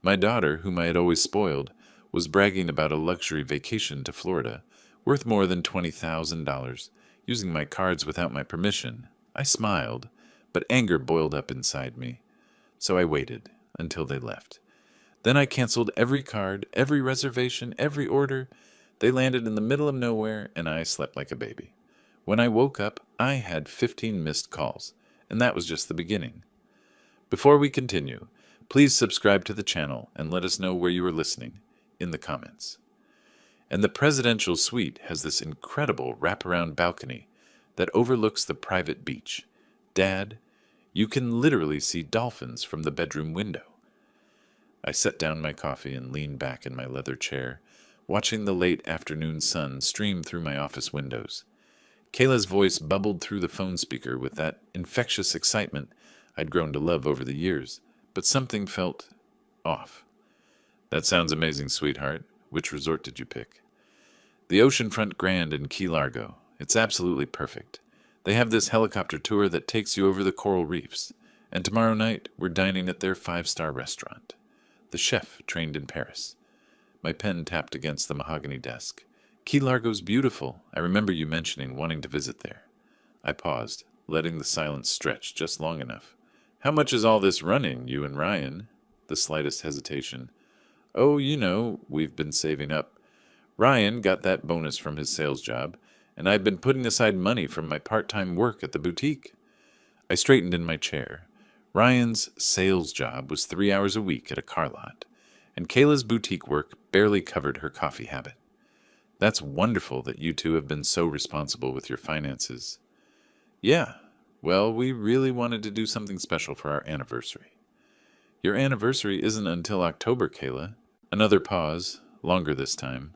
My daughter, whom I had always spoiled, was bragging about a luxury vacation to Florida, worth more than $20,000, using my cards without my permission. I smiled, but anger boiled up inside me. So I waited until they left. Then I canceled every card, every reservation, every order. They landed in the middle of nowhere, and I slept like a baby. When I woke up, I had 15 missed calls, and that was just the beginning. Before we continue, please subscribe to the channel and let us know where you are listening in the comments. And the presidential suite has this incredible wraparound balcony that overlooks the private beach. Dad, you can literally see dolphins from the bedroom window. I set down my coffee and leaned back in my leather chair, watching the late afternoon sun stream through my office windows. Kayla's voice bubbled through the phone speaker with that infectious excitement I'd grown to love over the years, but something felt off. That sounds amazing, sweetheart. Which resort did you pick? The Oceanfront Grand in Key Largo. It's absolutely perfect. They have this helicopter tour that takes you over the coral reefs, and tomorrow night we're dining at their 5-star restaurant. The chef trained in Paris. My pen tapped against the mahogany desk. Key Largo's beautiful. I remember you mentioning wanting to visit there. I paused, letting the silence stretch just long enough. How much is all this running, you and Ryan? The slightest hesitation. Oh, we've been saving up. Ryan got that bonus from his sales job, and I've been putting aside money from my part-time work at the boutique. I straightened in my chair. Ryan's sales job was 3 hours a week at a car lot, and Kayla's boutique work barely covered her coffee habit. That's wonderful that you two have been so responsible with your finances. Yeah, well, we really wanted to do something special for our anniversary. Your anniversary isn't until October, Kayla. Another pause, longer this time.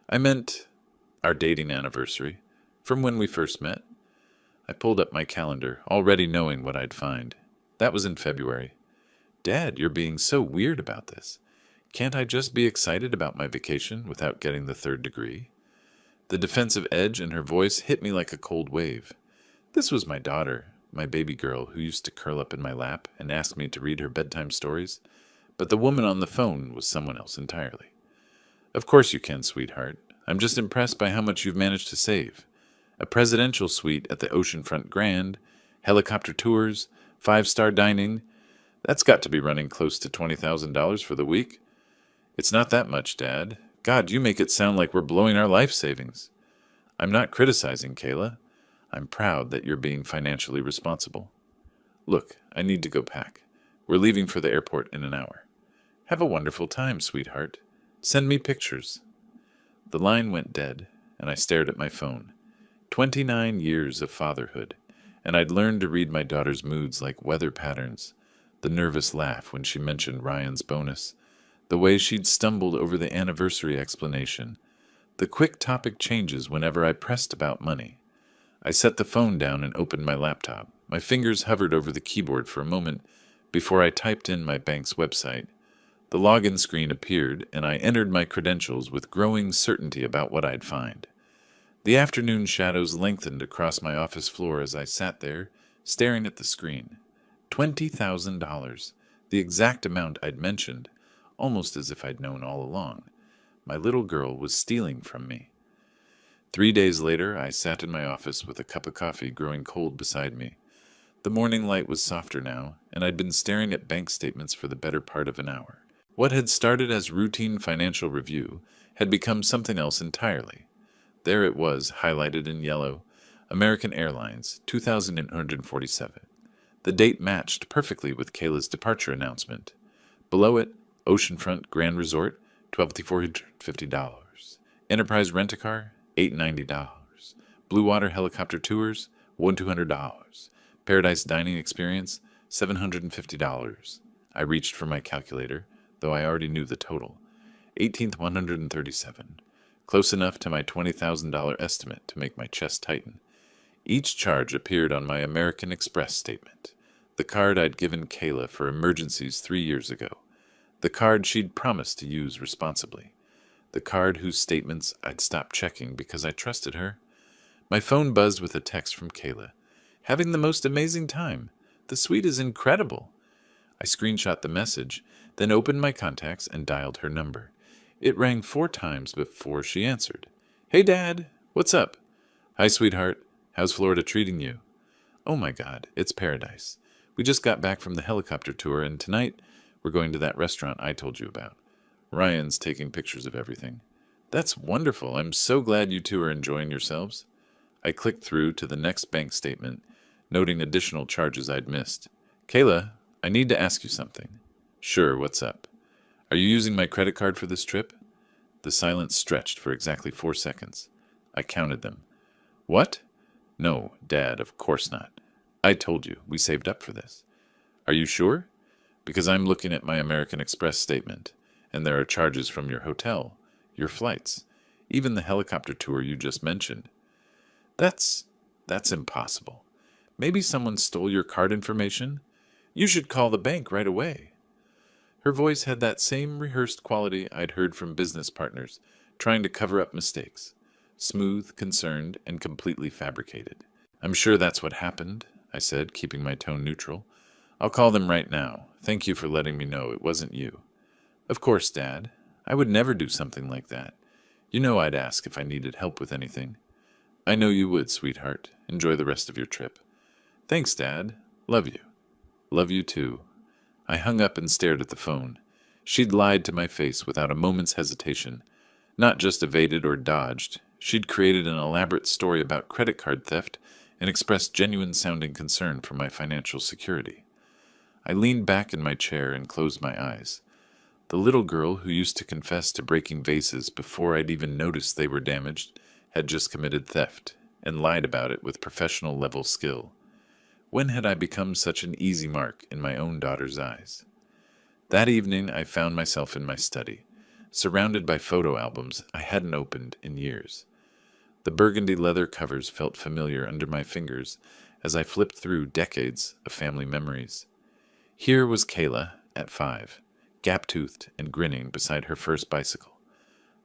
I meant our dating anniversary, from when we first met. I pulled up my calendar, already knowing what I'd find. That was in February. Dad, you're being so weird about this. Can't I just be excited about my vacation without getting the third degree? The defensive edge in her voice hit me like a cold wave. This was my daughter, my baby girl who used to curl up in my lap and ask me to read her bedtime stories, but the woman on the phone was someone else entirely. Of course you can, sweetheart. I'm just impressed by how much you've managed to save. A presidential suite at the Oceanfront Grand, helicopter tours, 5-star dining. That's got to be running close to $20,000 for the week. It's not that much, Dad. God, you make it sound like we're blowing our life savings. I'm not criticizing, Kayla. I'm proud that you're being financially responsible. Look, I need to go pack. We're leaving for the airport in an hour. Have a wonderful time, sweetheart. Send me pictures. The line went dead, and I stared at my phone. 29 years of fatherhood, and I'd learned to read my daughter's moods like weather patterns. The nervous laugh when she mentioned Ryan's bonus. The way she'd stumbled over the anniversary explanation. The quick topic changes whenever I pressed about money. I set the phone down and opened my laptop. My fingers hovered over the keyboard for a moment before I typed in my bank's website. The login screen appeared, and I entered my credentials with growing certainty about what I'd find. The afternoon shadows lengthened across my office floor as I sat there, staring at the screen. $20,000, the exact amount I'd mentioned, almost as if I'd known all along. My little girl was stealing from me. 3 days later, I sat in my office with a cup of coffee growing cold beside me. The morning light was softer now, and I'd been staring at bank statements for the better part of an hour. What had started as routine financial review had become something else entirely. There it was, highlighted in yellow, American Airlines, 2,847. The date matched perfectly with Kayla's departure announcement. Below it, Oceanfront Grand Resort, $1,250. Enterprise Rent-A-Car, $890. Blue Water Helicopter Tours, $1,200. Paradise Dining Experience, $750. I reached for my calculator, though I already knew the total. 18th 137. Close enough to my $20,000 estimate to make my chest tighten. Each charge appeared on my American Express statement, the card I'd given Kayla for emergencies 3 years ago, the card she'd promised to use responsibly, the card whose statements I'd stopped checking because I trusted her. My phone buzzed with a text from Kayla. Having the most amazing time. The suite is incredible. I screenshot the message, then opened my contacts and dialed her number. It rang 4 times before she answered. "Hey, Dad. What's up?" "Hi, sweetheart. How's Florida treating you?" "Oh my God, it's paradise. We just got back from the helicopter tour, and tonight we're going to that restaurant I told you about. Ryan's taking pictures of everything." "That's wonderful. I'm so glad you two are enjoying yourselves." I clicked through to the next bank statement, noting additional charges I'd missed. "Kayla, I need to ask you something." "Sure, what's up?" "Are you using my credit card for this trip?" The silence stretched for exactly 4 seconds. I counted them. "What?" "No, Dad, of course not. I told you, we saved up for this." "Are you sure?" "Because I'm looking at my American Express statement, and there are charges from your hotel, your flights, even the helicopter tour you just mentioned." That's impossible. Maybe someone stole your card information? You should call the bank right away." Her voice had that same rehearsed quality I'd heard from business partners, trying to cover up mistakes. Smooth, concerned, and completely fabricated. "I'm sure that's what happened," I said, keeping my tone neutral. "I'll call them right now. Thank you for letting me know it wasn't you." "Of course, Dad. I would never do something like that. You know I'd ask if I needed help with anything." "I know you would, sweetheart. Enjoy the rest of your trip." "Thanks, Dad. Love you." "Love you too." I hung up and stared at the phone. She'd lied to my face without a moment's hesitation. Not just evaded or dodged. She'd created an elaborate story about credit card theft and expressed genuine-sounding concern for my financial security. I leaned back in my chair and closed my eyes. The little girl who used to confess to breaking vases before I'd even noticed they were damaged had just committed theft and lied about it with professional-level skill. When had I become such an easy mark in my own daughter's eyes? That evening I found myself in my study, surrounded by photo albums I hadn't opened in years. The burgundy leather covers felt familiar under my fingers as I flipped through decades of family memories. Here was Kayla, at 5, gap-toothed and grinning beside her first bicycle,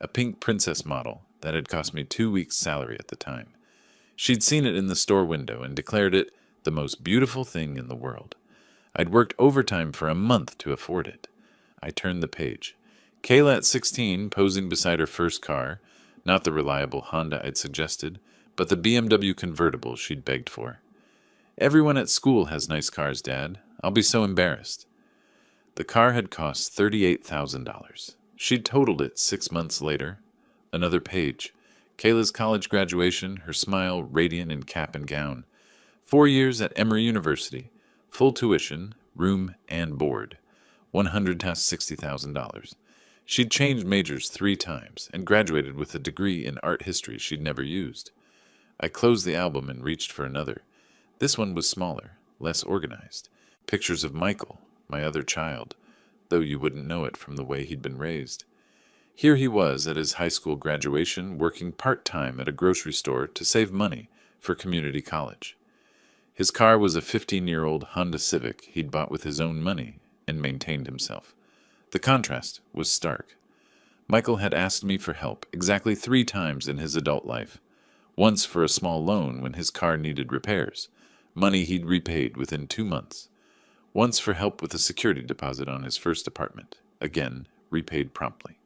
a pink princess model that had cost me 2 weeks' salary at the time. She'd seen it in the store window and declared it the most beautiful thing in the world. I'd worked overtime for a month to afford it. I turned the page. Kayla at 16, posing beside her first car, not the reliable Honda I'd suggested, but the BMW convertible she'd begged for. "Everyone at school has nice cars, Dad. I'll be so embarrassed." The car had cost $38,000. She'd totaled it 6 months later. Another page. Kayla's college graduation, her smile radiant in cap and gown. 4 years at Emory University, full tuition, room and board, $160,000. She'd changed majors 3 times and graduated with a degree in art history she'd never used. I closed the album and reached for another. This one was smaller, less organized. Pictures of Michael, my other child, though you wouldn't know it from the way he'd been raised. Here he was at his high school graduation, working part-time at a grocery store to save money for community college. His car was a 15-year-old Honda Civic he'd bought with his own money and maintained himself. The contrast was stark. Michael had asked me for help exactly 3 times in his adult life. Once for a small loan when his car needed repairs, money he'd repaid within 2 months. Once for help with a security deposit on his first apartment, again repaid promptly.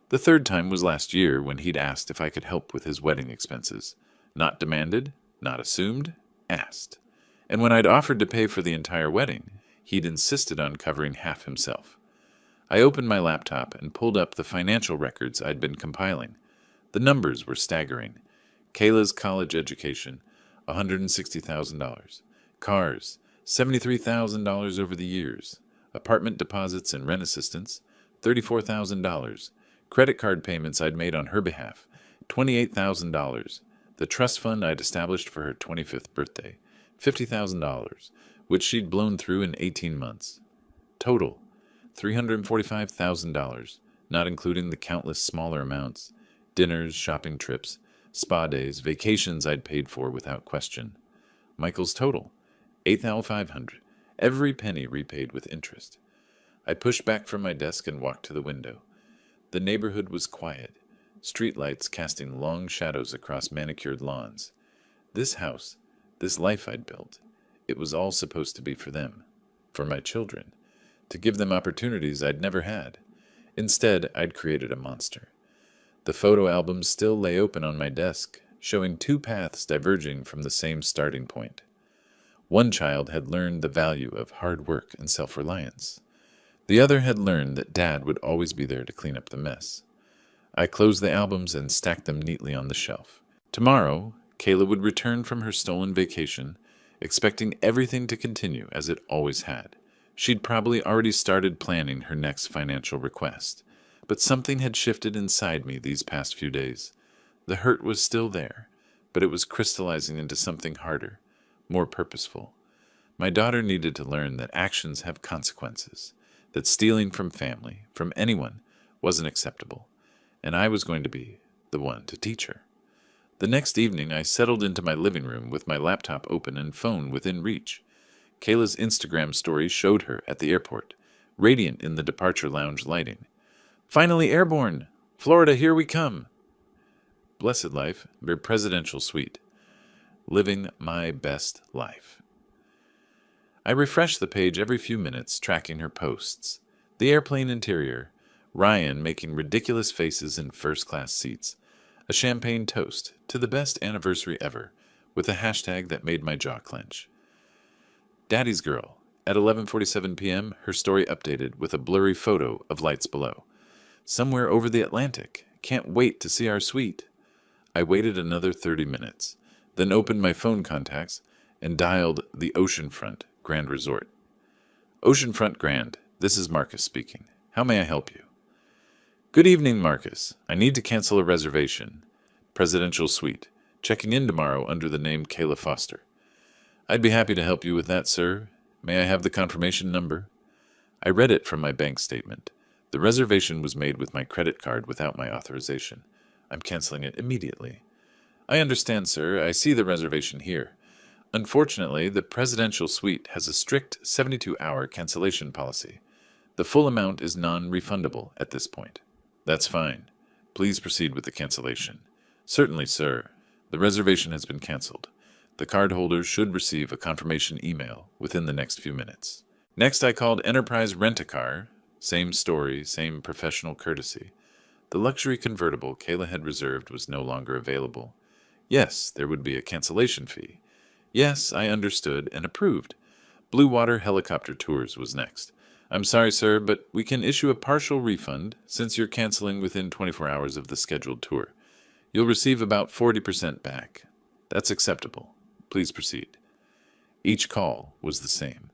The 3rd time was last year when he'd asked if I could help with his wedding expenses. Not demanded, not assumed, asked. And when I'd offered to pay for the entire wedding, he'd insisted on covering half himself. I opened my laptop and pulled up the financial records I'd been compiling. The numbers were staggering. Kayla's college education, $160,000. Cars, $73,000 over the years. Apartment deposits and rent assistance, $34,000. Credit card payments I'd made on her behalf, $28,000. The trust fund I'd established for her 25th birthday, $50,000, which she'd blown through in 18 months. Total, $345,000, not including the countless smaller amounts, dinners, shopping trips, spa days, vacations I'd paid for without question. Michael's total, $8,500, every penny repaid with interest. I pushed back from my desk and walked to the window. The neighborhood was quiet, streetlights casting long shadows across manicured lawns. This house, this life I'd built, it was all supposed to be for them, for my children, to give them opportunities I'd never had. Instead, I'd created a monster. The photo albums still lay open on my desk, showing two paths diverging from the same starting point. One child had learned the value of hard work and self-reliance. The other had learned that Dad would always be there to clean up the mess. I closed the albums and stacked them neatly on the shelf. Tomorrow, Kayla would return from her stolen vacation, expecting everything to continue as it always had. She'd probably already started planning her next financial request, but something had shifted inside me these past few days. The hurt was still there, but it was crystallizing into something harder, more purposeful. My daughter needed to learn that actions have consequences, that stealing from family, from anyone, wasn't acceptable, and I was going to be the one to teach her. The next evening, I settled into my living room with my laptop open and phone within reach. Kayla's Instagram story showed her at the airport, radiant in the departure lounge lighting. "Finally airborne! Florida, here we come!" Blessed life, their presidential suite. Living my best life. I refreshed the page every few minutes, tracking her posts. The airplane interior, Ryan making ridiculous faces in first-class seats, a champagne toast to the best anniversary ever, with a hashtag that made my jaw clench. Daddy's Girl. At 11:47 p.m., her story updated with a blurry photo of lights below. "Somewhere over the Atlantic. Can't wait to see our suite." I waited another 30 minutes, then opened my phone contacts and dialed the Oceanfront Grand Resort. "Oceanfront Grand, this is Marcus speaking. How may I help you?" "Good evening, Marcus. I need to cancel a reservation. Presidential suite. Checking in tomorrow under the name Kayla Foster." "I'd be happy to help you with that, sir. May I have the confirmation number?" I read it from my bank statement. The reservation was made with my credit card without my authorization. I'm canceling it immediately. "I understand, sir. I see the reservation here. Unfortunately, the presidential suite has a strict 72-hour cancellation policy. The full amount is non-refundable at this point." "That's fine. Please proceed with the cancellation." "Certainly, sir. The reservation has been canceled. The cardholder should receive a confirmation email within the next few minutes." Next, I called Enterprise Rent-A-Car. Same story, same professional courtesy. The luxury convertible Kayla had reserved was no longer available. Yes, there would be a cancellation fee. Yes, I understood and approved. Blue Water Helicopter Tours was next. "I'm sorry, sir, but we can issue a partial refund since you're canceling within 24 hours of the scheduled tour. You'll receive about 40% back. That's acceptable. Please proceed." Each call was the same.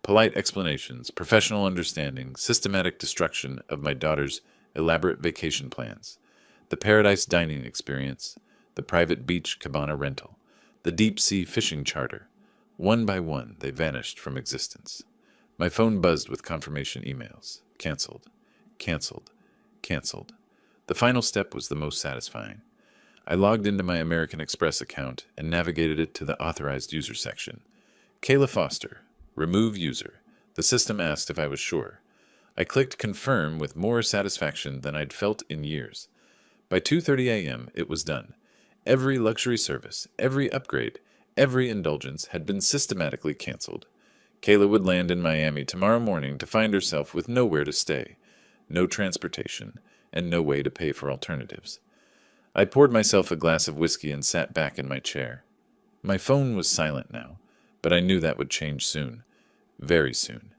Polite explanations, professional understanding, systematic destruction of my daughter's elaborate vacation plans, the paradise dining experience, the private beach cabana rental, the deep-sea fishing charter. One by one, they vanished from existence. My phone buzzed with confirmation emails. Canceled. Canceled. Canceled. The final step was the most satisfying. I logged into my American Express account and navigated it to the authorized user section. Kayla Foster. Remove user. The system asked if I was sure. I clicked confirm with more satisfaction than I'd felt in years. By 2:30 a.m., it was done. Every luxury service, every upgrade, every indulgence had been systematically canceled. Kayla would land in Miami tomorrow morning to find herself with nowhere to stay, no transportation, and no way to pay for alternatives. I poured myself a glass of whiskey and sat back in my chair. My phone was silent now, but I knew that would change soon. Very soon.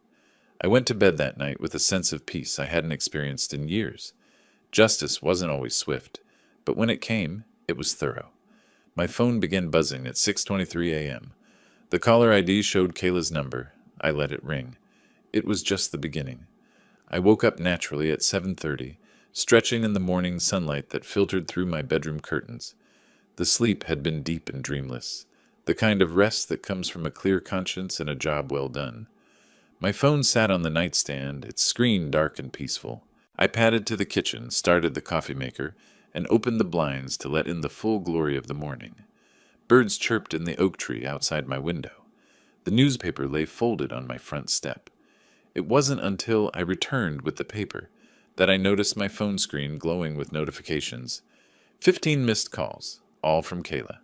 I went to bed that night with a sense of peace I hadn't experienced in years. Justice wasn't always swift, but when it came, it was thorough. My phone began buzzing at 6:23 a.m. The caller ID showed Kayla's number. I let it ring. It was just the beginning. I woke up naturally at 7:30, stretching in the morning sunlight that filtered through my bedroom curtains. The sleep had been deep and dreamless, the kind of rest that comes from a clear conscience and a job well done. My phone sat on the nightstand, its screen dark and peaceful. I padded to the kitchen, started the coffee maker, and opened the blinds to let in the full glory of the morning. Birds chirped in the oak tree outside my window. The newspaper lay folded on my front step. It wasn't until I returned with the paper that I noticed my phone screen glowing with notifications. 15 missed calls, all from Kayla.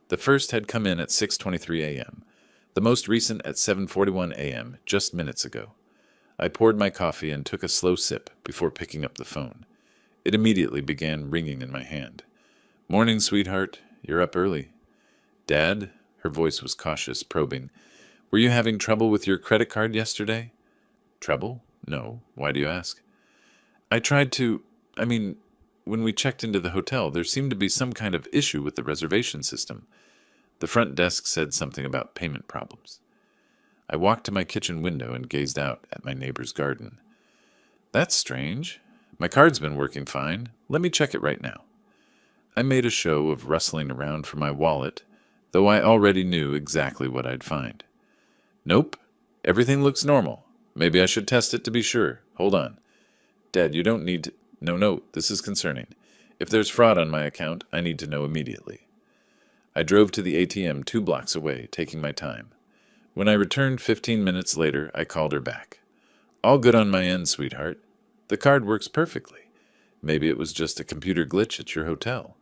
The first had come in at 6:23 a.m., the most recent at 7:41 a.m., just minutes ago. I poured my coffee and took a slow sip before picking up the phone. It immediately began ringing in my hand. "Morning, sweetheart. You're up early." "Dad?" Her voice was cautious, probing. "Were you having trouble with your credit card yesterday?" "Trouble? No. Why do you ask?" "I tried to... when we checked into the hotel, there seemed to be some kind of issue with the reservation system. The front desk said something about payment problems." I walked to my kitchen window and gazed out at my neighbor's garden. "That's strange. My card's been working fine. Let me check it right now." I made a show of rustling around for my wallet, though I already knew exactly what I'd find. "Nope. Everything looks normal. Maybe I should test it to be sure. Hold on. Dad, you don't need to... No, this is concerning. If there's fraud on my account, I need to know immediately." I drove to the ATM 2 blocks away, taking my time. When I returned 15 minutes later, I called her back. "All good on my end, sweetheart. The card works perfectly. Maybe it was just a computer glitch at your hotel."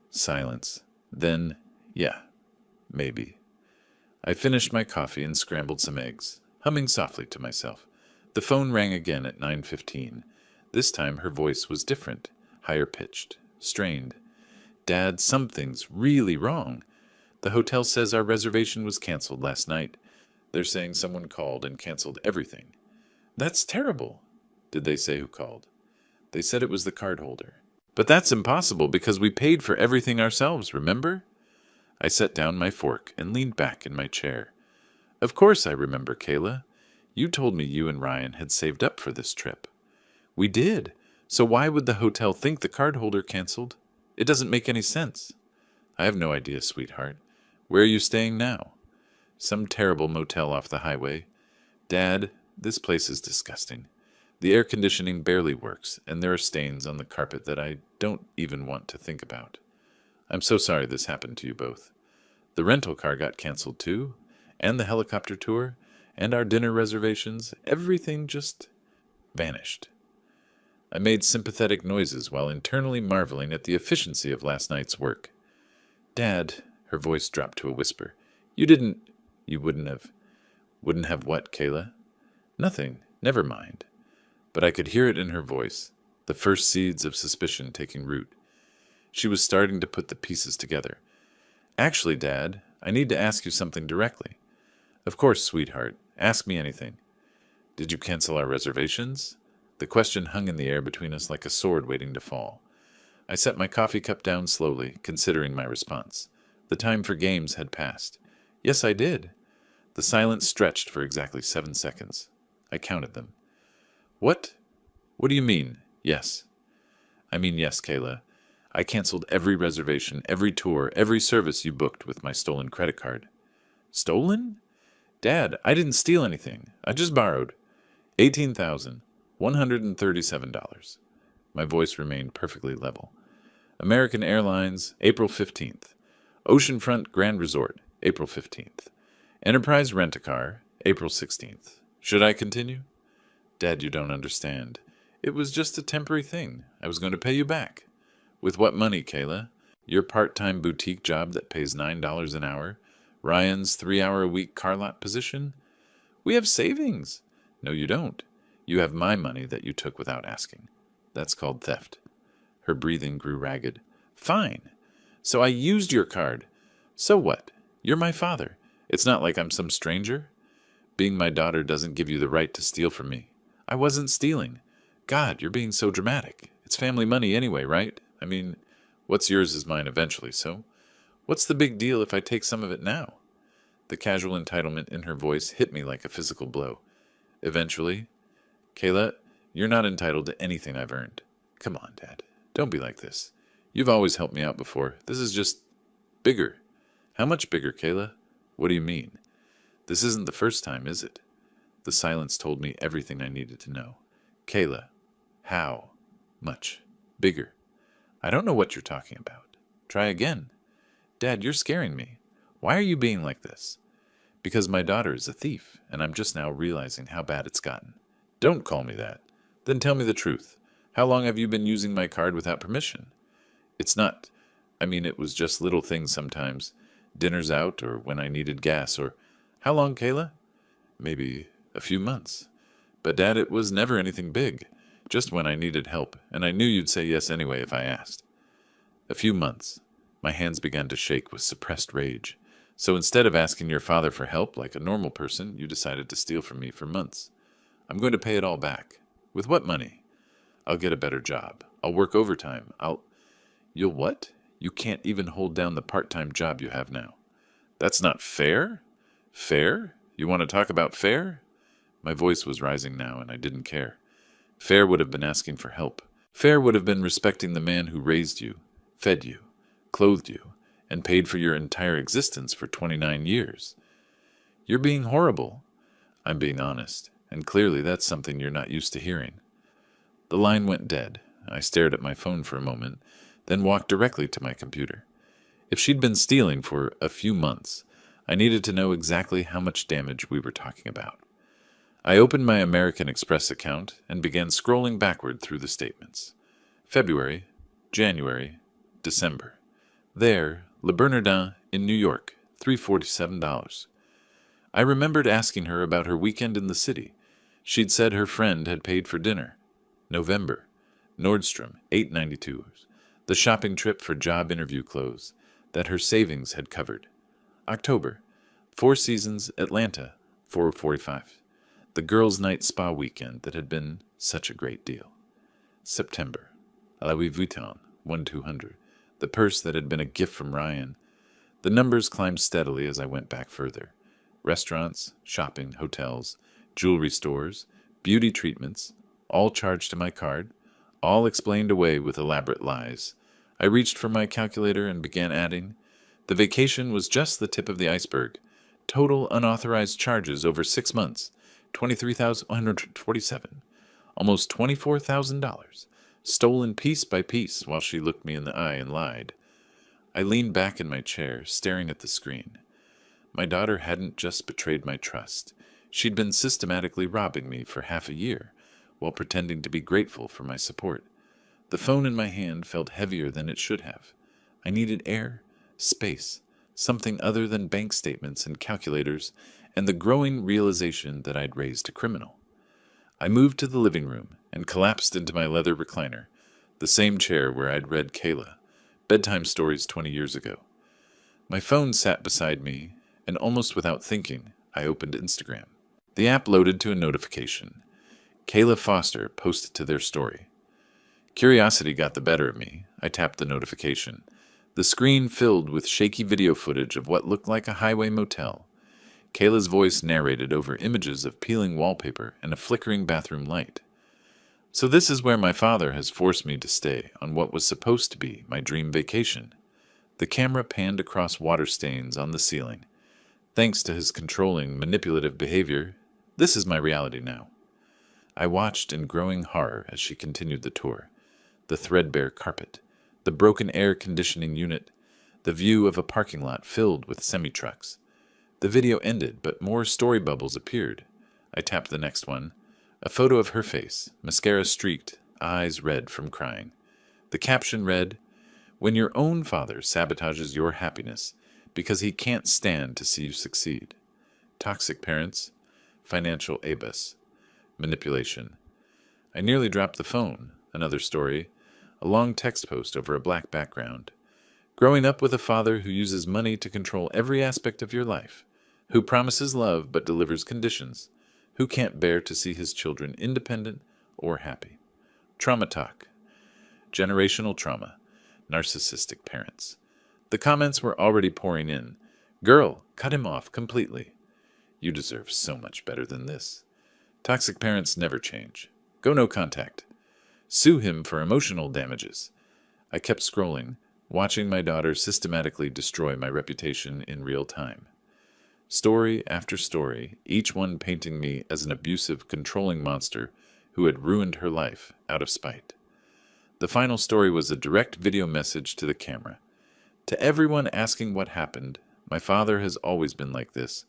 Silence. Then, yeah, maybe. I finished my coffee and scrambled some eggs, humming softly to myself. The phone rang again at 9:15. This time her voice was different, higher-pitched, strained. "Dad, something's really wrong. The hotel says our reservation was canceled last night. They're saying someone called and canceled everything." "That's terrible." "Did they say who called?" "They said it was the cardholder." "But that's impossible because we paid for everything ourselves, remember?" I set down my fork and leaned back in my chair. "Of course I remember, Kayla. You told me you and Ryan had saved up for this trip." "We did. So why would the hotel think the cardholder canceled? It doesn't make any sense." "I have no idea, sweetheart. Where are you staying now?" "Some terrible motel off the highway. Dad, this place is disgusting. The air conditioning barely works, and there are stains on the carpet that I don't even want to think about. I'm so sorry this happened to you both. The rental car got canceled too, and the helicopter tour, and our dinner reservations. Everything just vanished." I made sympathetic noises while internally marveling at the efficiency of last night's work. "Dad," her voice dropped to a whisper, "you wouldn't have..." "Wouldn't have what, Kayla?" "Nothing. Never mind." But I could hear it in her voice, the first seeds of suspicion taking root. She was starting to put the pieces together. "Actually, Dad, I need to ask you something directly." "Of course, sweetheart. Ask me anything." "Did you cancel our reservations?" The question hung in the air between us like a sword waiting to fall. I set my coffee cup down slowly, considering my response. The time for games had passed. "Yes, I did." The silence stretched for exactly 7 seconds. I counted them. What do you mean, yes?" "I mean yes, Kayla. I canceled every reservation, every tour, every service you booked with my stolen credit card." "Stolen?" "Dad, I didn't steal anything. I just borrowed. $18,137. My voice remained perfectly level. "American Airlines, April 15th. Oceanfront Grand Resort, April 15th. Enterprise Rent-A-Car, April 16th. Should I continue?" "Dad, you don't understand. It was just a temporary thing. I was going to pay you back." "With what money, Kayla? Your part-time boutique job that pays $9 an hour? Ryan's 3-hour-a-week car lot position?" "We have savings." "No, you don't. You have my money that you took without asking. That's called theft." Her breathing grew ragged. "Fine. So I used your card. So what? You're my father. It's not like I'm some stranger. Being my daughter doesn't give you the right to steal from me. I wasn't stealing. God, you're being so dramatic. It's family money anyway, right? What's yours is mine eventually, so what's the big deal if I take some of it now?" The casual entitlement in her voice hit me like a physical blow. "Eventually? Kayla, you're not entitled to anything I've earned. Come on, Dad. Don't be like this. You've always helped me out before. This is just bigger." "How much bigger, Kayla?" "What do you mean? This isn't the first time, is it?" The silence told me everything I needed to know. "Kayla, how much bigger?" "I don't know what you're talking about. Try again." "Dad, you're scaring me. Why are you being like this?" "Because my daughter is a thief, and I'm just now realizing how bad it's gotten." "Don't call me that. Then tell me the truth. How long have you been using my card without permission?" "It's not... it was just little things sometimes. Dinners out, or when I needed gas, or..." "How long, Kayla?" "Maybe a few months. But Dad, it was never anything big. Just when I needed help, and I knew you'd say yes anyway if I asked. A few months. My hands began to shake with suppressed rage. So instead of asking your father for help like a normal person, you decided to steal from me for months. I'm going to pay it all back. With what money? I'll get a better job. I'll work overtime. You'll what? You can't even hold down the part-time job you have now. That's not fair? Fair? You want to talk about fair? My voice was rising now, and I didn't care. Fair would have been asking for help. Fair would have been respecting the man who raised you, fed you, clothed you, and paid for your entire existence for 29 years. You're being horrible. I'm being honest, and clearly that's something you're not used to hearing. The line went dead. I stared at my phone for a moment, then walked directly to my computer. If she'd been stealing for a few months, I needed to know exactly how much damage we were talking about. I opened my American Express account and began scrolling backward through the statements. February, January, December. There, Le Bernardin in New York, $347. I remembered asking her about her weekend in the city. She'd said her friend had paid for dinner. November, Nordstrom, $8.92. The shopping trip for job interview clothes that her savings had covered. October, Four Seasons, Atlanta, $445. The girls' night spa weekend that had been such a great deal. September, Louis Vuitton, 1,200. The purse that had been a gift from Ryan. The numbers climbed steadily as I went back further. Restaurants, shopping, hotels, jewelry stores, beauty treatments, all charged to my card, all explained away with elaborate lies. I reached for my calculator and began adding. The vacation was just the tip of the iceberg. Total unauthorized charges over 6 months, $23,147, almost $24,000, stolen piece by piece while she looked me in the eye and lied. I leaned back in my chair, staring at the screen. My daughter hadn't just betrayed my trust. She'd been systematically robbing me for half a year, while pretending to be grateful for my support. The phone in my hand felt heavier than it should have. I needed air, space, something other than bank statements and calculators, and the growing realization that I'd raised a criminal. I moved to the living room and collapsed into my leather recliner, the same chair where I'd read Kayla, bedtime stories 20 years ago. My phone sat beside me, and almost without thinking, I opened Instagram. The app loaded to a notification. Kayla Foster posted to their story. Curiosity got the better of me. I tapped the notification. The screen filled with shaky video footage of what looked like a highway motel. Kayla's voice narrated over images of peeling wallpaper and a flickering bathroom light. So this is where my father has forced me to stay on what was supposed to be my dream vacation. The camera panned across water stains on the ceiling. Thanks to his controlling, manipulative behavior, this is my reality now. I watched in growing horror as she continued the tour. The threadbare carpet, the broken air conditioning unit, the view of a parking lot filled with semi-trucks. The video ended, but more story bubbles appeared. I tapped the next one. A photo of her face, mascara streaked, eyes red from crying. The caption read, "When your own father sabotages your happiness because he can't stand to see you succeed. Toxic parents, financial abus, manipulation." I nearly dropped the phone. Another story, a long text post over a black background. Growing up with a father who uses money to control every aspect of your life, who promises love but delivers conditions, who can't bear to see his children independent or happy. Trauma talk. Generational trauma. Narcissistic parents. The comments were already pouring in. Girl, cut him off completely. You deserve so much better than this. Toxic parents never change. Go no contact. Sue him for emotional damages. I kept scrolling, watching my daughter systematically destroy my reputation in real time. Story after story, each one painting me as an abusive, controlling monster who had ruined her life out of spite. The final story was a direct video message to the camera. To everyone asking what happened, my father has always been like this.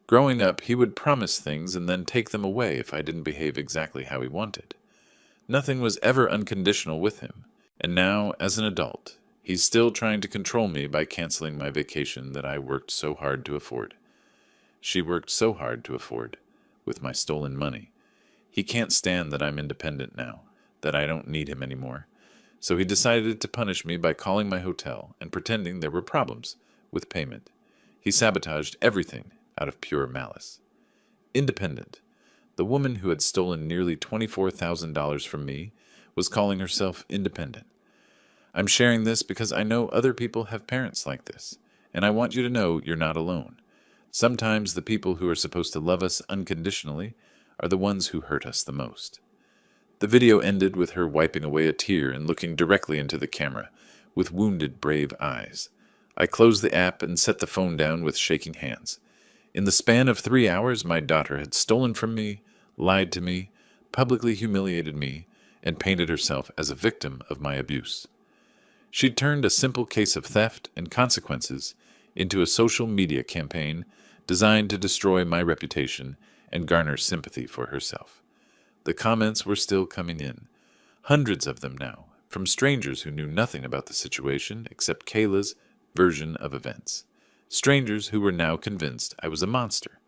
Growing up, he would promise things and then take them away if I didn't behave exactly how he wanted. Nothing was ever unconditional with him. And now, as an adult, he's still trying to control me by canceling my vacation that I worked so hard to afford. She worked so hard to afford, with my stolen money. He can't stand that I'm independent now, that I don't need him anymore. So he decided to punish me by calling my hotel and pretending there were problems with payment. He sabotaged everything out of pure malice. Independent. The woman who had stolen nearly $24,000 from me was calling herself independent. I'm sharing this because I know other people have parents like this, and I want you to know you're not alone. Sometimes the people who are supposed to love us unconditionally are the ones who hurt us the most. The video ended with her wiping away a tear and looking directly into the camera with wounded, brave eyes. I closed the app and set the phone down with shaking hands. In the span of 3 hours, my daughter had stolen from me, lied to me, publicly humiliated me, and painted herself as a victim of my abuse. She'd turned a simple case of theft and consequences into a social media campaign designed to destroy my reputation and garner sympathy for herself. The comments were still coming in, hundreds of them now, from strangers who knew nothing about the situation except Kayla's version of events. Strangers who were now convinced I was a monster.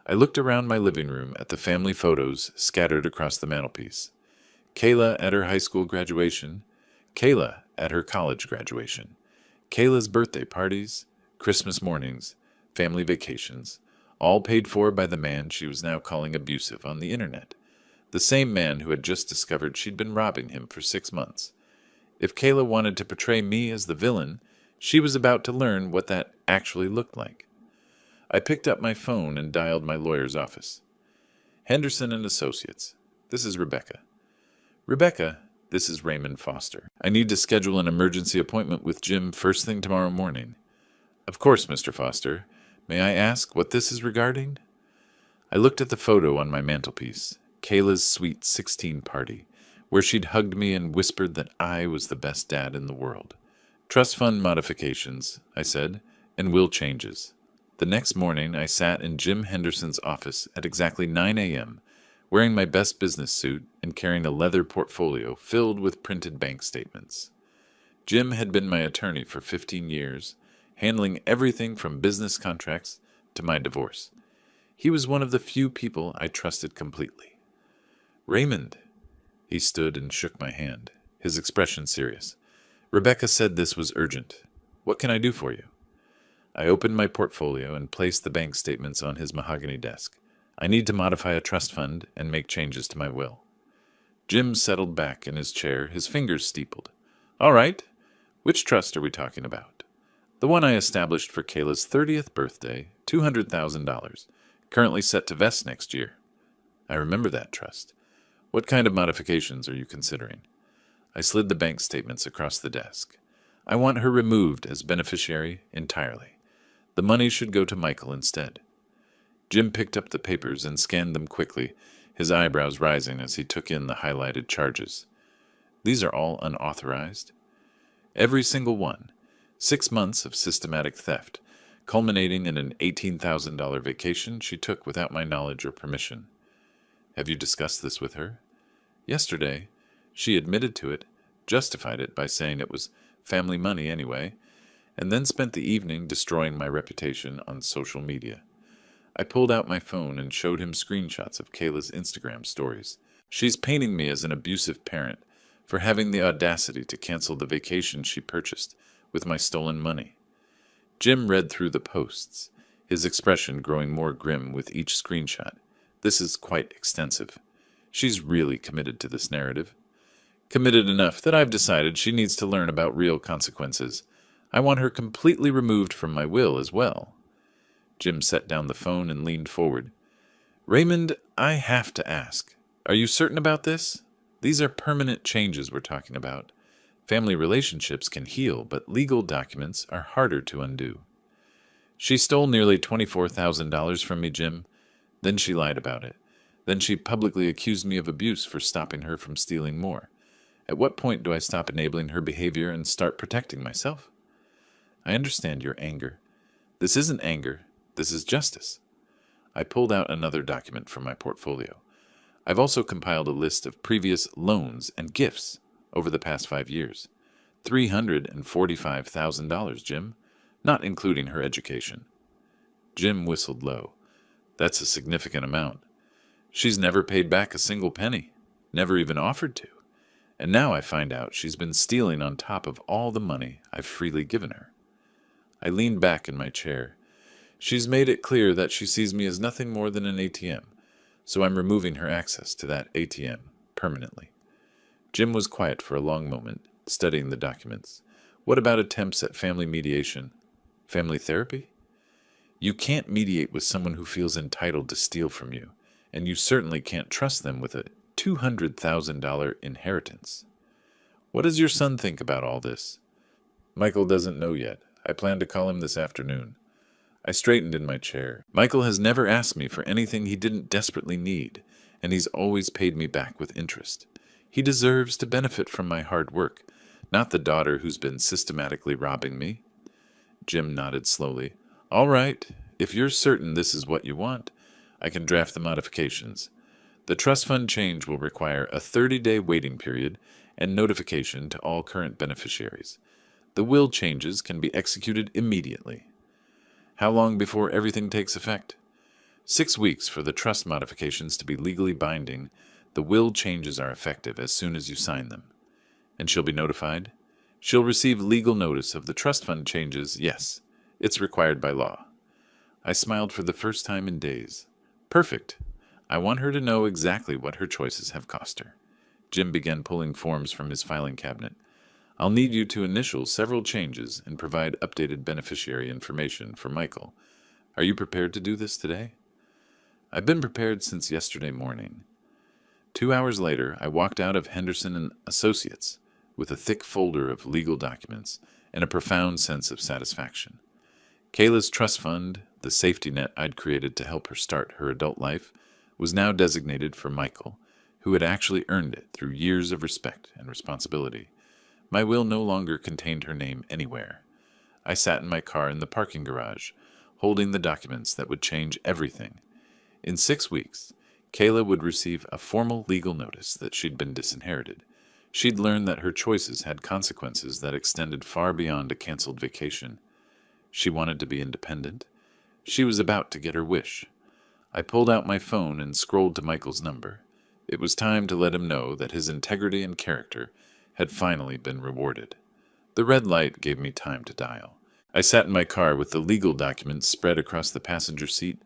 I looked around my living room at the family photos scattered across the mantelpiece. Kayla at her high school graduation, Kayla at her college graduation, Kayla's birthday parties, Christmas mornings, family vacations, all paid for by the man she was now calling abusive on the internet. The same man who had just discovered she'd been robbing him for 6 months. If Kayla wanted to portray me as the villain, she was about to learn what that actually looked like. I picked up my phone and dialed my lawyer's office. Henderson and Associates. This is Rebecca. Rebecca, this is Raymond Foster. I need to schedule an emergency appointment with Jim first thing tomorrow morning. Of course, Mr. Foster. May I ask what this is regarding? I looked at the photo on my mantelpiece, Kayla's sweet 16 party, where she'd hugged me and whispered that I was the best dad in the world. Trust fund modifications, I said, and will changes. The next morning, I sat in Jim Henderson's office at exactly 9 a.m., wearing my best business suit and carrying a leather portfolio filled with printed bank statements. Jim had been my attorney for 15 years, handling everything from business contracts to my divorce. He was one of the few people I trusted completely. Raymond. He stood and shook my hand, his expression serious. Rebecca said this was urgent. What can I do for you? I opened my portfolio and placed the bank statements on his mahogany desk. I need to modify a trust fund and make changes to my will. Jim settled back in his chair, his fingers steepled. All right. Which trust are we talking about? The one I established for Kayla's 30th birthday, $200,000, currently set to vest next year. I remember that trust. What kind of modifications are you considering? I slid the bank statements across the desk. I want her removed as beneficiary entirely. The money should go to Michael instead. Jim picked up the papers and scanned them quickly, his eyebrows rising as he took in the highlighted charges. These are all unauthorized? Every single one. 6 months of systematic theft, culminating in an $18,000 vacation she took without my knowledge or permission. Have you discussed this with her? Yesterday, she admitted to it, justified it by saying it was family money anyway, and then spent the evening destroying my reputation on social media. I pulled out my phone and showed him screenshots of Kayla's Instagram stories. She's painting me as an abusive parent for having the audacity to cancel the vacation she purchased with my stolen money. Jim read through the posts, his expression growing more grim with each screenshot. This is quite extensive. She's really committed to this narrative. Committed enough that I've decided she needs to learn about real consequences. I want her completely removed from my will as well. Jim set down the phone and leaned forward. Raymond, I have to ask. Are you certain about this? These are permanent changes we're talking about. Family relationships can heal, but legal documents are harder to undo. She stole nearly $24,000 from me, Jim. Then she lied about it. Then she publicly accused me of abuse for stopping her from stealing more. At what point do I stop enabling her behavior and start protecting myself? I understand your anger. This isn't anger. This is justice. I pulled out another document from my portfolio. I've also compiled a list of previous loans and gifts over the past 5 years. $345,000, Jim, not including her education. Jim whistled low. That's a significant amount. She's never paid back a single penny, never even offered to. And now I find out she's been stealing on top of all the money I've freely given her. I leaned back in my chair. She's made it clear that she sees me as nothing more than an ATM, so I'm removing her access to that ATM permanently. Jim was quiet for a long moment, studying the documents. What about attempts at family mediation? Family therapy? You can't mediate with someone who feels entitled to steal from you, and you certainly can't trust them with a $200,000 inheritance. What does your son think about all this? Michael doesn't know yet. I plan to call him this afternoon. I straightened in my chair. Michael has never asked me for anything he didn't desperately need, and he's always paid me back with interest. He deserves to benefit from my hard work, not the daughter who's been systematically robbing me. Jim nodded slowly. All right, if you're certain this is what you want, I can draft the modifications. The trust fund change will require a 30-day waiting period and notification to all current beneficiaries. The will changes can be executed immediately. How long before everything takes effect? 6 weeks for the trust modifications to be legally binding. The will changes are effective as soon as you sign them. And she'll be notified? She'll receive legal notice of the trust fund changes, yes. It's required by law. I smiled for the first time in days. Perfect. I want her to know exactly what her choices have cost her. Jim began pulling forms from his filing cabinet. I'll need you to initial several changes and provide updated beneficiary information for Michael. Are you prepared to do this today? I've been prepared since yesterday morning. 2 hours later, I walked out of Henderson and Associates with a thick folder of legal documents and a profound sense of satisfaction. Kayla's trust fund, the safety net I'd created to help her start her adult life, was now designated for Michael, who had actually earned it through years of respect and responsibility. My will no longer contained her name anywhere. I sat in my car in the parking garage, holding the documents that would change everything. In 6 weeks, Kayla would receive a formal legal notice that she'd been disinherited. She'd learn that her choices had consequences that extended far beyond a canceled vacation. She wanted to be independent. She was about to get her wish. I pulled out my phone and scrolled to Michael's number. It was time to let him know that his integrity and character had finally been rewarded. The red light gave me time to dial. I sat in my car with the legal documents spread across the passenger seat,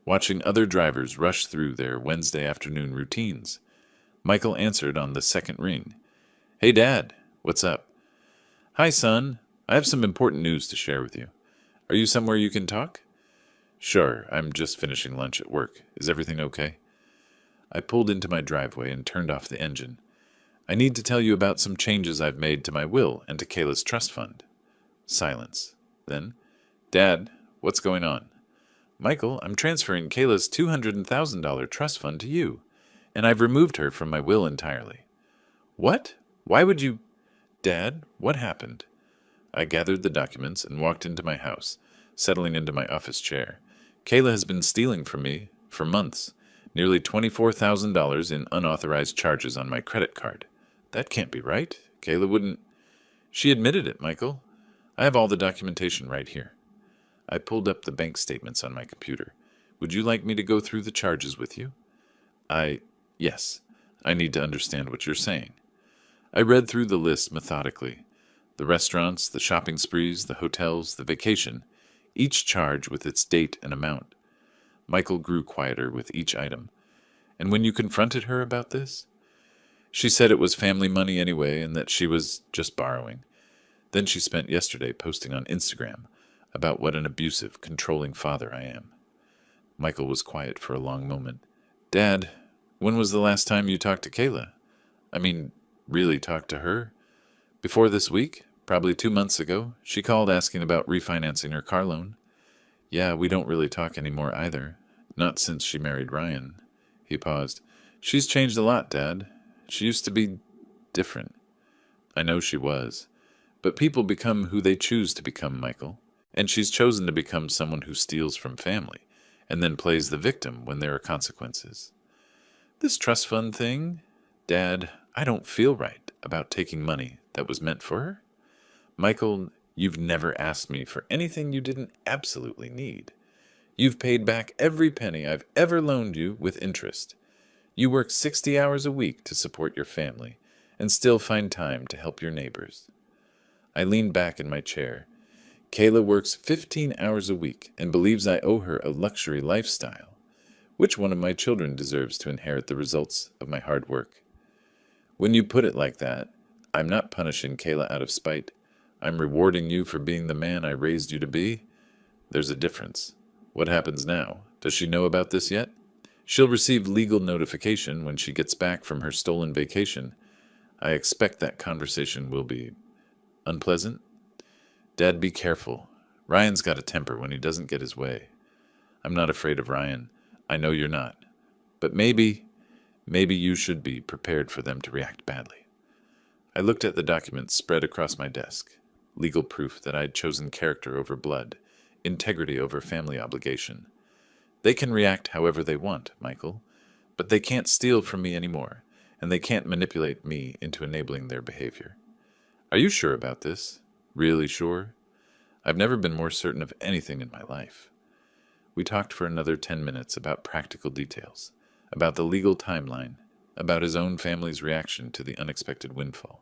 watching other drivers rush through their Wednesday afternoon routines. Michael answered on the second ring. Hey, Dad, what's up? Hi, son. I have some important news to share with you. Are you somewhere you can talk? Sure, I'm just finishing lunch at work. Is everything okay? I pulled into my driveway and turned off the engine. I need to tell you about some changes I've made to my will and to Kayla's trust fund. Silence. Then, Dad, what's going on? Michael, I'm transferring Kayla's $200,000 trust fund to you, and I've removed her from my will entirely. What? Why would you... Dad, what happened? I gathered the documents and walked into my house, settling into my office chair. Kayla has been stealing from me for months, nearly $24,000 in unauthorized charges on my credit card. That can't be right. Kayla wouldn't... She admitted it, Michael. I have all the documentation right here. I pulled up the bank statements on my computer. Would you like me to go through the charges with you? Yes. I need to understand what you're saying. I read through the list methodically. The restaurants, the shopping sprees, the hotels, the vacation, each charge with its date and amount. Michael grew quieter with each item. And when you confronted her about this? She said it was family money anyway and that she was just borrowing. Then she spent yesterday posting on Instagram about what an abusive, controlling father I am. Michael was quiet for a long moment. Dad, when was the last time you talked to Kayla? I mean, really talked to her? Before this week? Probably 2 months ago. She called asking about refinancing her car loan. Yeah, we don't really talk anymore either. Not since she married Ryan. He paused. She's changed a lot, Dad. She used to be different. I know she was. But people become who they choose to become, Michael. And she's chosen to become someone who steals from family, and then plays the victim when there are consequences. This trust fund thing? Dad, I don't feel right about taking money that was meant for her. Michael, you've never asked me for anything you didn't absolutely need. You've paid back every penny I've ever loaned you with interest. You work 60 hours a week to support your family and still find time to help your neighbors. I leaned back in my chair. Kayla works 15 hours a week and believes I owe her a luxury lifestyle. Which one of my children deserves to inherit the results of my hard work? When you put it like that, I'm not punishing Kayla out of spite. I'm rewarding you for being the man I raised you to be. There's a difference. What happens now? Does she know about this yet? She'll receive legal notification when she gets back from her stolen vacation. I expect that conversation will be unpleasant. Dad, be careful. Ryan's got a temper when he doesn't get his way. I'm not afraid of Ryan. I know you're not. But maybe you should be prepared for them to react badly. I looked at the documents spread across my desk. Legal proof that I'd chosen character over blood, integrity over family obligation. They can react however they want, Michael, but they can't steal from me anymore, and they can't manipulate me into enabling their behavior. Are you sure about this? Really sure? I've never been more certain of anything in my life. We talked for another 10 minutes about practical details, about the legal timeline, about his own family's reaction to the unexpected windfall.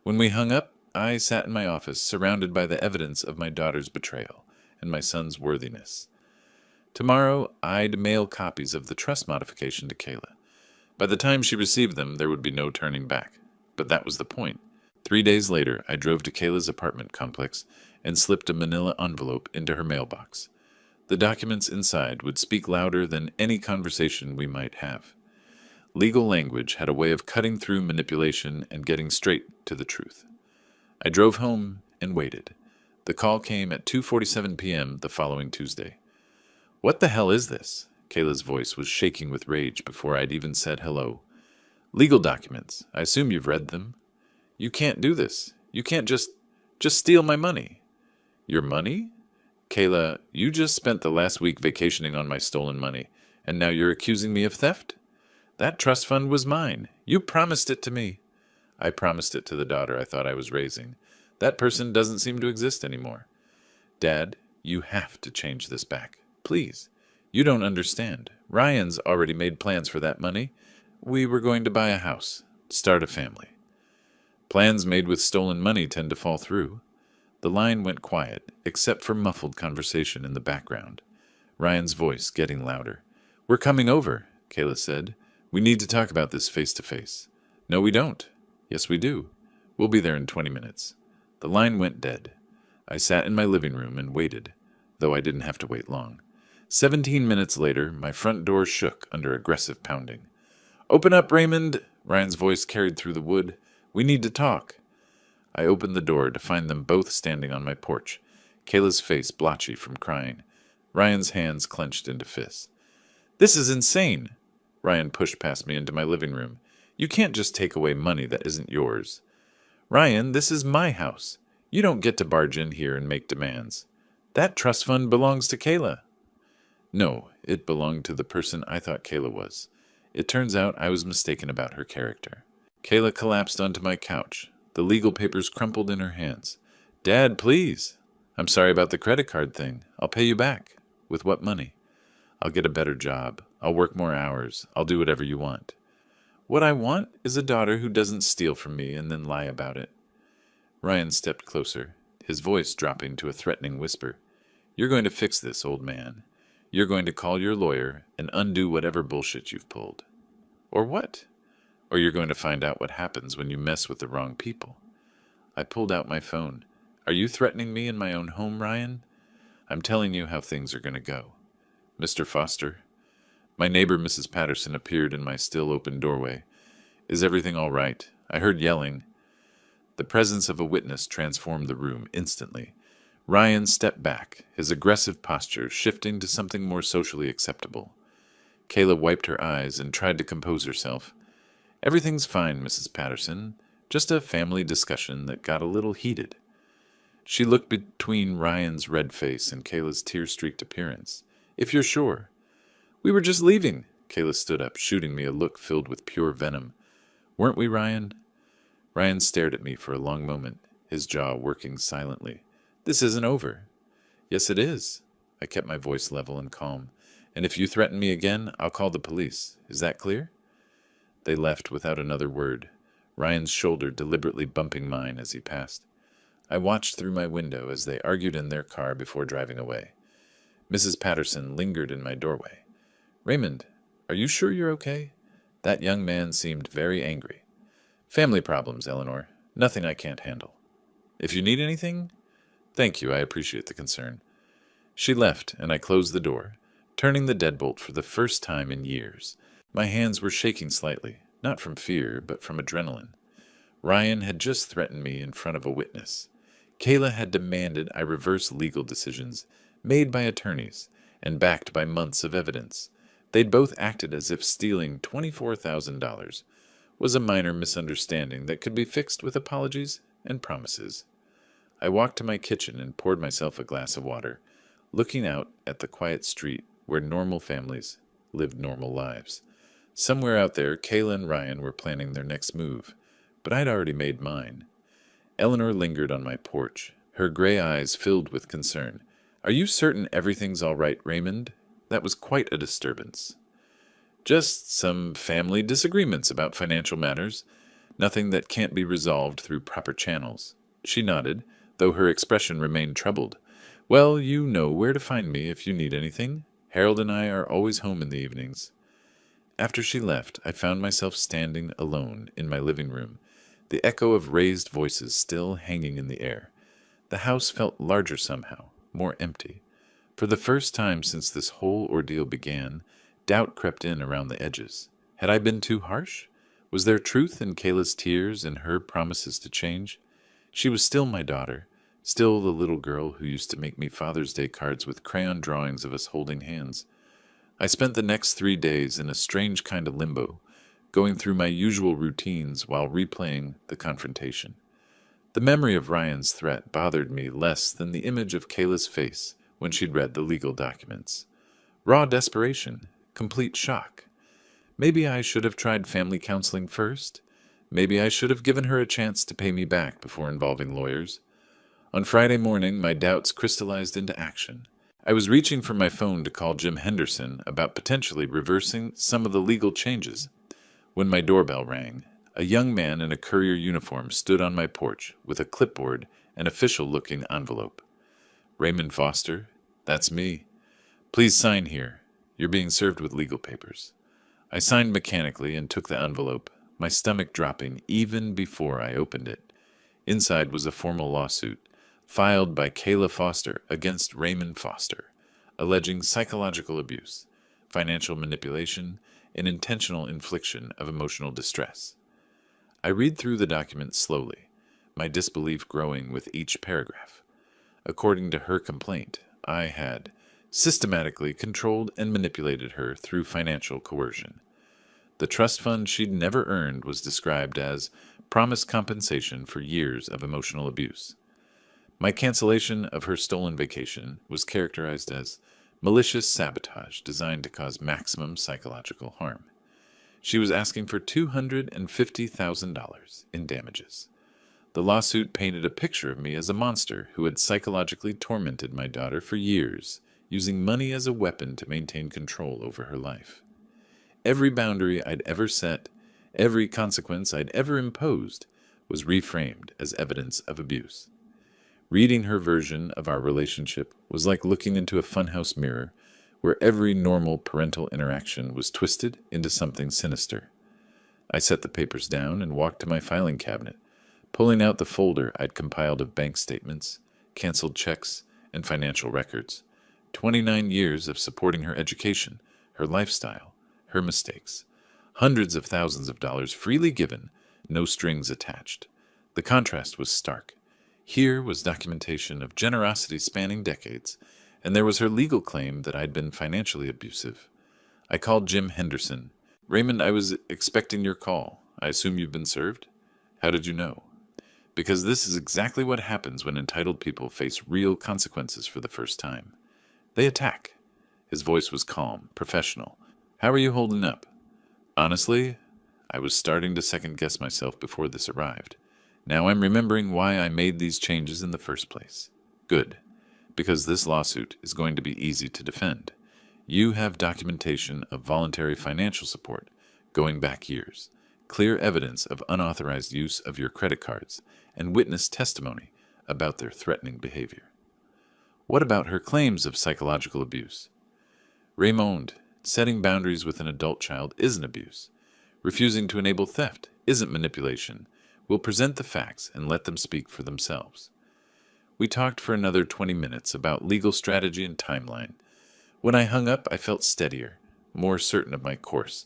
When we hung up, I sat in my office surrounded by the evidence of my daughter's betrayal and my son's worthiness. Tomorrow, I'd mail copies of the trust modification to Kayla. By the time she received them, there would be no turning back. But that was the point. 3 days later, I drove to Kayla's apartment complex and slipped a manila envelope into her mailbox. The documents inside would speak louder than any conversation we might have. Legal language had a way of cutting through manipulation and getting straight to the truth. I drove home and waited. The call came at 2:47 p.m. the following Tuesday. What the hell is this? Kayla's voice was shaking with rage before I'd even said hello. Legal documents. I assume you've read them. You can't do this. You can't just steal my money. Your money? Kayla, you just spent the last week vacationing on my stolen money, and now you're accusing me of theft? That trust fund was mine. You promised it to me. I promised it to the daughter I thought I was raising. That person doesn't seem to exist anymore. Dad, you have to change this back. Please. You don't understand. Ryan's already made plans for that money. We were going to buy a house, start a family. Plans made with stolen money tend to fall through. The line went quiet, except for muffled conversation in the background. Ryan's voice getting louder. We're coming over, Kayla said. We need to talk about this face to face. No, we don't. Yes, we do. We'll be there in 20 minutes. The line went dead. I sat in my living room and waited, though I didn't have to wait long. 17 minutes later, my front door shook under aggressive pounding. Open up, Raymond! Ryan's voice carried through the wood. We need to talk. I opened the door to find them both standing on my porch, Kayla's face blotchy from crying, Ryan's hands clenched into fists. This is insane! Ryan pushed past me into my living room. You can't just take away money that isn't yours. Ryan, this is my house. You don't get to barge in here and make demands. That trust fund belongs to Kayla. No, it belonged to the person I thought Kayla was. It turns out I was mistaken about her character. Kayla collapsed onto my couch, the legal papers crumpled in her hands. Dad, please. I'm sorry about the credit card thing. I'll pay you back. With what money? I'll get a better job. I'll work more hours. I'll do whatever you want. What I want is a daughter who doesn't steal from me and then lie about it. Ryan stepped closer, his voice dropping to a threatening whisper. You're going to fix this, old man. You're going to call your lawyer and undo whatever bullshit you've pulled. Or what? Or you're going to find out what happens when you mess with the wrong people. I pulled out my phone. Are you threatening me in my own home, Ryan? I'm telling you how things are going to go. Mr. Foster? My neighbor, Mrs. Patterson, appeared in my still open doorway. Is everything all right? I heard yelling. The presence of a witness transformed the room instantly. Ryan stepped back, his aggressive posture shifting to something more socially acceptable. Kayla wiped her eyes and tried to compose herself. Everything's fine, Mrs. Patterson. Just a family discussion that got a little heated. She looked between Ryan's red face and Kayla's tear-streaked appearance. If you're sure. We were just leaving. Kayla stood up, shooting me a look filled with pure venom. Weren't we, Ryan? Ryan stared at me for a long moment, his jaw working silently. This isn't over. Yes, it is. I kept my voice level and calm. And if you threaten me again, I'll call the police. Is that clear? They left without another word, Ryan's shoulder deliberately bumping mine as he passed. I watched through my window as they argued in their car before driving away. Mrs. Patterson lingered in my doorway. "Raymond, are you sure you're okay?" That young man seemed very angry. "Family problems, Eleanor. Nothing I can't handle. If you need anything?" "Thank you, I appreciate the concern." She left, and I closed the door, turning the deadbolt for the first time in years. My hands were shaking slightly, not from fear, but from adrenaline. Ryan had just threatened me in front of a witness. Kayla had demanded I reverse legal decisions made by attorneys and backed by months of evidence. They'd both acted as if stealing $24,000 was a minor misunderstanding that could be fixed with apologies and promises. I walked to my kitchen and poured myself a glass of water, looking out at the quiet street where normal families lived normal lives. Somewhere out there, Kayla and Ryan were planning their next move, but I'd already made mine. Eleanor lingered on my porch, her gray eyes filled with concern. "Are you certain everything's all right, Raymond? That was quite a disturbance." "Just some family disagreements about financial matters. Nothing that can't be resolved through proper channels." She nodded, though her expression remained troubled. "Well, you know where to find me if you need anything. Harold and I are always home in the evenings." After she left, I found myself standing alone in my living room, the echo of raised voices still hanging in the air. The house felt larger somehow, more empty. For the first time since this whole ordeal began, doubt crept in around the edges. Had I been too harsh? Was there truth in Kayla's tears and her promises to change? She was still my daughter, still the little girl who used to make me Father's Day cards with crayon drawings of us holding hands. I spent the next 3 days in a strange kind of limbo, going through my usual routines while replaying the confrontation. The memory of Ryan's threat bothered me less than the image of Kayla's face when she'd read the legal documents. Raw desperation, complete shock. Maybe I should have tried family counseling first. Maybe I should have given her a chance to pay me back before involving lawyers. On Friday morning, my doubts crystallized into action. I was reaching for my phone to call Jim Henderson about potentially reversing some of the legal changes when my doorbell rang. A young man in a courier uniform stood on my porch with a clipboard and official-looking envelope. "Raymond Foster, that's me. Please sign here. You're being served with legal papers." I signed mechanically and took the envelope, my stomach dropping even before I opened it. Inside was a formal lawsuit, filed by Kayla Foster against Raymond Foster, alleging psychological abuse, financial manipulation, and intentional infliction of emotional distress. I read through the document slowly, my disbelief growing with each paragraph. According to her complaint, I had systematically controlled and manipulated her through financial coercion. The trust fund she'd never earned was described as promised compensation for years of emotional abuse. My cancellation of her stolen vacation was characterized as malicious sabotage designed to cause maximum psychological harm. She was asking for $250,000 in damages. The lawsuit painted a picture of me as a monster who had psychologically tormented my daughter for years, using money as a weapon to maintain control over her life. Every boundary I'd ever set, every consequence I'd ever imposed, was reframed as evidence of abuse. Reading her version of our relationship was like looking into a funhouse mirror where every normal parental interaction was twisted into something sinister. I set the papers down and walked to my filing cabinet, pulling out the folder I'd compiled of bank statements, canceled checks, and financial records. 29 years of supporting her education, her lifestyle, her mistakes. Hundreds of thousands of dollars freely given, no strings attached. The contrast was stark. Here was documentation of generosity spanning decades, and there was her legal claim that I'd been financially abusive. I called Jim Henderson. "Raymond, I was expecting your call. I assume you've been served?" "How did you know?" "Because this is exactly what happens when entitled people face real consequences for the first time. They attack." His voice was calm, professional. "How are you holding up?" "Honestly, I was starting to second-guess myself before this arrived. Now I'm remembering why I made these changes in the first place." "Good. Because this lawsuit is going to be easy to defend. You have documentation of voluntary financial support going back years. clear evidence of unauthorized use of your credit cards, and witness testimony about their threatening behavior. What about her claims of psychological abuse? Raymond, setting boundaries with an adult child isn't abuse. Refusing to enable theft isn't manipulation. We'll present the facts and let them speak for themselves. We talked for another 20 minutes about legal strategy and timeline. When I hung up, I felt steadier, more certain of my course.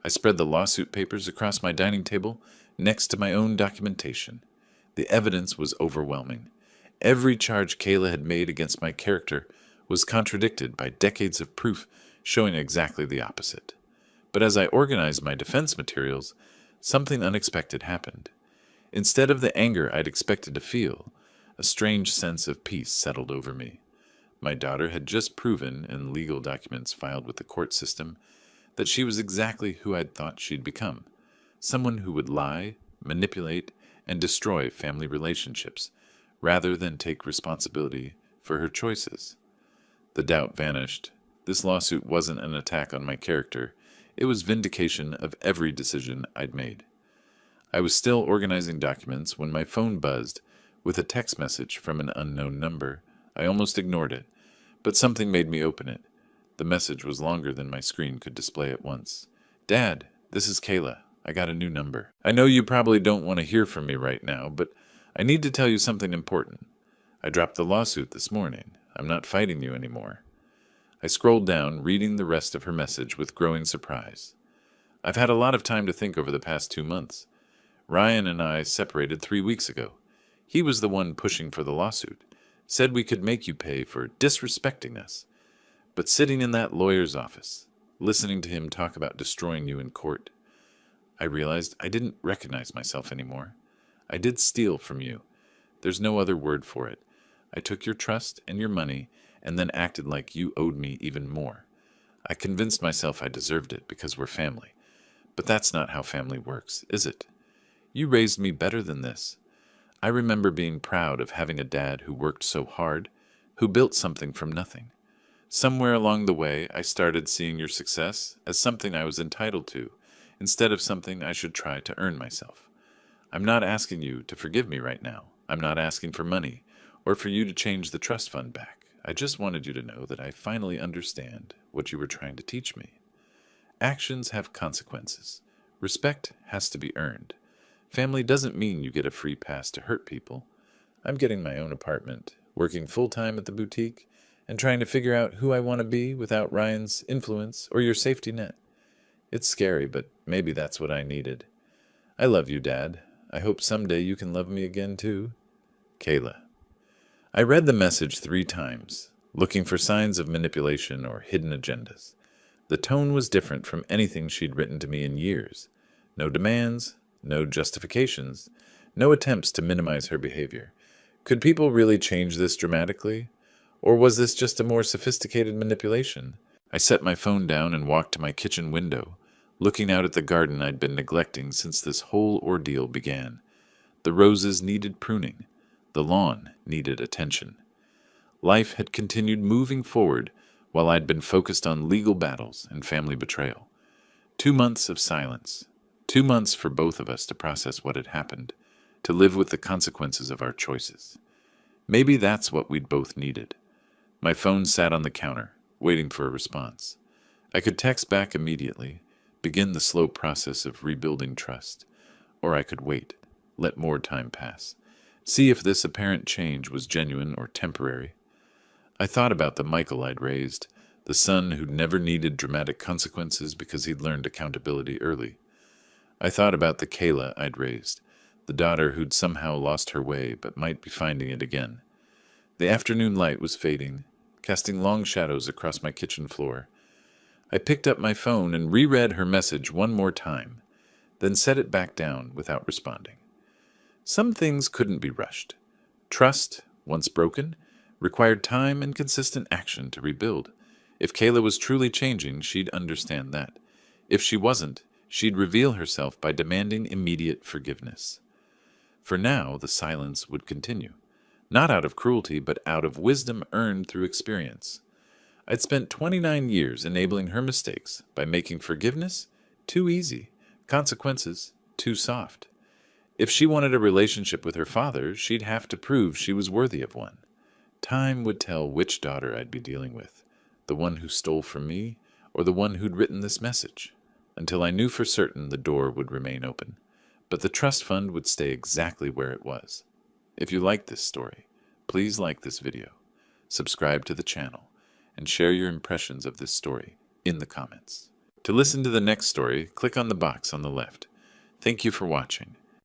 I spread the lawsuit papers across my dining table next to my own documentation. The evidence was overwhelming. Every charge Kayla had made against my character was contradicted by decades of proof showing exactly the opposite. But as I organized my defense materials, something unexpected happened. Instead of the anger I'd expected to feel, a strange sense of peace settled over me. My daughter had just proven, in legal documents filed with the court system, that she was exactly who I'd thought she'd become, someone who would lie, manipulate, and destroy family relationships, rather than take responsibility for her choices. The doubt vanished. This lawsuit wasn't an attack on my character. It was vindication of every decision I'd made. I was still organizing documents when my phone buzzed with a text message from an unknown number. I almost ignored it, but something made me open it. The message was longer than my screen could display at once. "Dad, this is Kayla. I got a new number. I know you probably don't want to hear from me right now, but I need to tell you something important. I dropped the lawsuit this morning. I'm not fighting you anymore." I scrolled down, reading the rest of her message with growing surprise. "I've had a lot of time to think over the past 2 months. Ryan and I separated 3 weeks ago. He was the one pushing for the lawsuit, said we could make you pay for disrespecting us. But sitting in that lawyer's office, listening to him talk about destroying you in court, I realized I didn't recognize myself anymore. I did steal from you. There's no other word for it. I took your trust and your money and then acted like you owed me even more. I convinced myself I deserved it because we're family. But that's not how family works, is it? You raised me better than this. I remember being proud of having a dad who worked so hard, who built something from nothing. Somewhere along the way, I started seeing your success as something I was entitled to, instead of something I should try to earn myself. I'm not asking you to forgive me right now. I'm not asking for money, or for you to change the trust fund back. I just wanted you to know that I finally understand what you were trying to teach me. Actions have consequences. Respect has to be earned. Family doesn't mean you get a free pass to hurt people. I'm getting my own apartment, working full-time at the boutique, and trying to figure out who I want to be without Ryan's influence or your safety net. It's scary, but maybe that's what I needed. I love you, Dad. I hope someday you can love me again, too. Kayla." I read the message 3 times, looking for signs of manipulation or hidden agendas. The tone was different from anything she'd written to me in years. No demands, no justifications, no attempts to minimize her behavior. Could people really change this dramatically? Or was this just a more sophisticated manipulation? I set my phone down and walked to my kitchen window, looking out at the garden I'd been neglecting since this whole ordeal began. The roses needed pruning. The lawn needed attention. Life had continued moving forward while I'd been focused on legal battles and family betrayal. 2 months of silence. 2 months for both of us to process what had happened, to live with the consequences of our choices. Maybe that's what we'd both needed. My phone sat on the counter, waiting for a response. I could text back immediately, begin the slow process of rebuilding trust, or I could wait, let more time pass, see if this apparent change was genuine or temporary. I thought about the Michael I'd raised, the son who'd never needed dramatic consequences because he'd learned accountability early. I thought about the Kayla I'd raised, the daughter who'd somehow lost her way but might be finding it again. The afternoon light was fading, casting long shadows across my kitchen floor. I picked up my phone and reread her message one more time, then set it back down without responding. Some things couldn't be rushed. Trust, once broken, required time and consistent action to rebuild. If Kayla was truly changing, she'd understand that. If she wasn't, she'd reveal herself by demanding immediate forgiveness. For now, the silence would continue. Not out of cruelty, but out of wisdom earned through experience. I'd spent 29 years enabling her mistakes by making forgiveness too easy, consequences too soft. If she wanted a relationship with her father, she'd have to prove she was worthy of one. Time would tell which daughter I'd be dealing with, the one who stole from me or the one who'd written this message. Until I knew for certain the door would remain open, but the trust fund would stay exactly where it was. If you like this story, please like this video, subscribe to the channel, and share your impressions of this story in the comments. To listen to the next story, click on the box on the left. Thank you for watching.